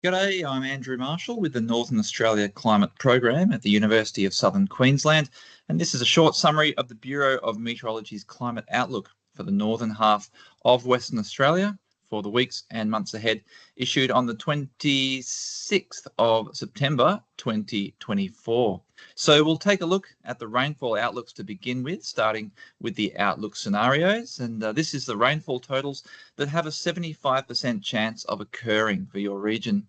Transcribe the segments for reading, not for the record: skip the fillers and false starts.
G'day, I'm Andrew Marshall with the Northern Australia Climate Program at the University of Southern Queensland, and this is a short summary of the Bureau of Meteorology's climate outlook for the northern half of Western Australia for the weeks and months ahead, issued on the 26th of September 2024. So we'll take a look at the rainfall outlooks to begin with, starting with the outlook scenarios, and this is the rainfall totals that have a 75% chance of occurring for your region.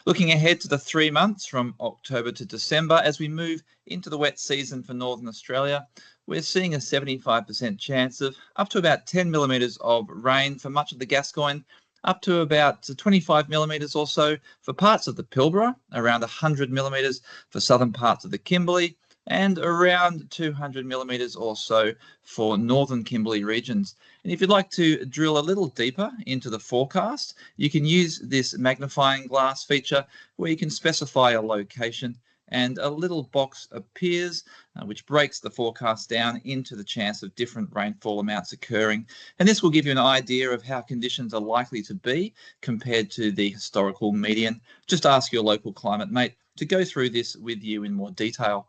Looking ahead to the 3 months from October to December, as we move into the wet season for Northern Australia, we're seeing a 75% chance of up to about 10 millimetres of rain for much of the Gascoyne, up to about 25 millimetres or so for parts of the Pilbara, around 100 millimetres for southern parts of the Kimberley, and around 200 millimetres or so for northern Kimberley regions. And if you'd like to drill a little deeper into the forecast, you can use this magnifying glass feature where you can specify a location, and a little box appears which breaks the forecast down into the chance of different rainfall amounts occurring. And this will give you an idea of how conditions are likely to be compared to the historical median. Just ask your local climate mate to go through this with you in more detail.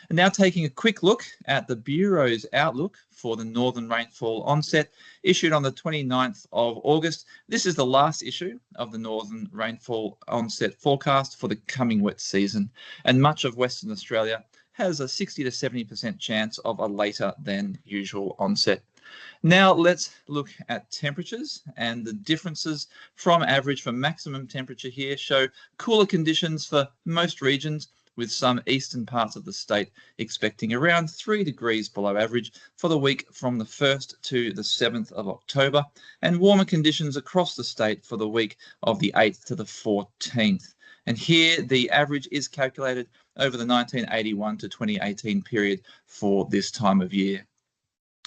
And now taking a quick look at the Bureau's outlook for the northern rainfall onset, issued on the 29th of August. This is the last issue of the northern rainfall onset forecast for the coming wet season, and much of Western Australia has a 60 to 70% chance of a later than usual onset. Now let's look at temperatures, and the differences from average for maximum temperature here show cooler conditions for most regions, with some eastern parts of the state expecting around 3 degrees below average for the week from the 1st to the 7th of October, and warmer conditions across the state for the week of the 8th to the 14th. And here the average is calculated over the 1981 to 2018 period for this time of year.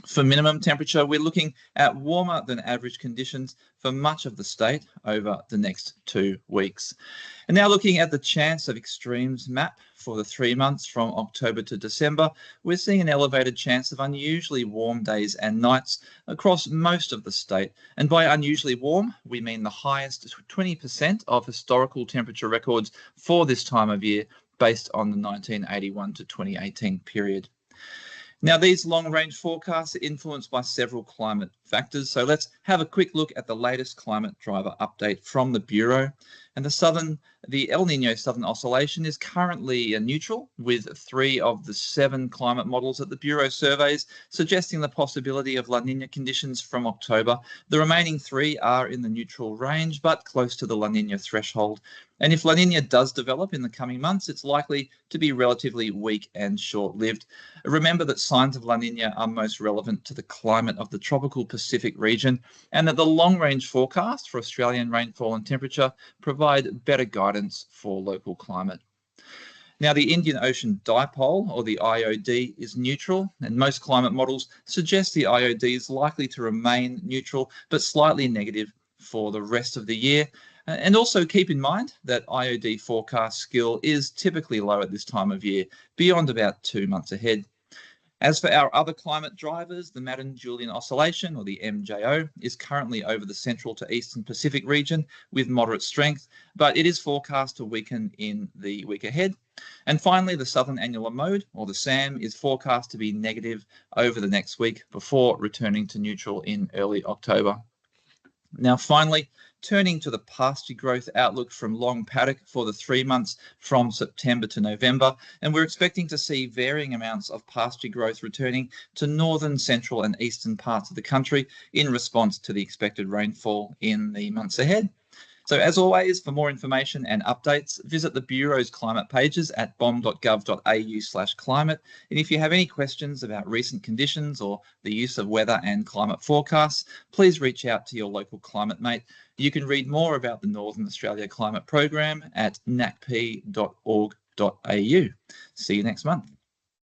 For minimum temperature, we're looking at warmer than average conditions for much of the state over the next 2 weeks. And now looking at the chance of extremes map for the 3 months from October to December, we're seeing an elevated chance of unusually warm days and nights across most of the state. And by unusually warm, we mean the highest 20% of historical temperature records for this time of year based on the 1981 to 2018 period. Now, these long-range forecasts are influenced by several climate factors. So let's have a quick look at the latest climate driver update from the Bureau. And the El Nino Southern Oscillation is currently neutral, with 3 of the 7 climate models that the Bureau surveys suggesting the possibility of La Nina conditions from October. The remaining 3 are in the neutral range, but close to the La Nina threshold. And if La Nina does develop in the coming months, it's likely to be relatively weak and short-lived. Remember that signs of La Nina are most relevant to the climate of the tropical Pacific region, and that the long-range forecast for Australian rainfall and temperature provide better guidance for local climate. Now, the Indian Ocean Dipole, or the IOD, is neutral, and most climate models suggest the IOD is likely to remain neutral, but slightly negative for the rest of the year. And also keep in mind that IOD forecast skill is typically low at this time of year, beyond about 2 months ahead. As for our other climate drivers, the Madden-Julian Oscillation, or the MJO, is currently over the central to eastern Pacific region with moderate strength, but it is forecast to weaken in the week ahead. And finally, the Southern Annular Mode, or the SAM, is forecast to be negative over the next week before returning to neutral in early October. Now, finally, turning to the pasture growth outlook from long paddock for the 3 months from September to November, and we're expecting to see varying amounts of pasture growth returning to northern, central and eastern parts of the country in response to the expected rainfall in the months ahead. So as always, for more information and updates, visit the Bureau's climate pages at bom.gov.au/climate. And if you have any questions about recent conditions or the use of weather and climate forecasts, please reach out to your local climate mate. You can read more about the Northern Australia Climate Program at nacp.org.au. See you next month.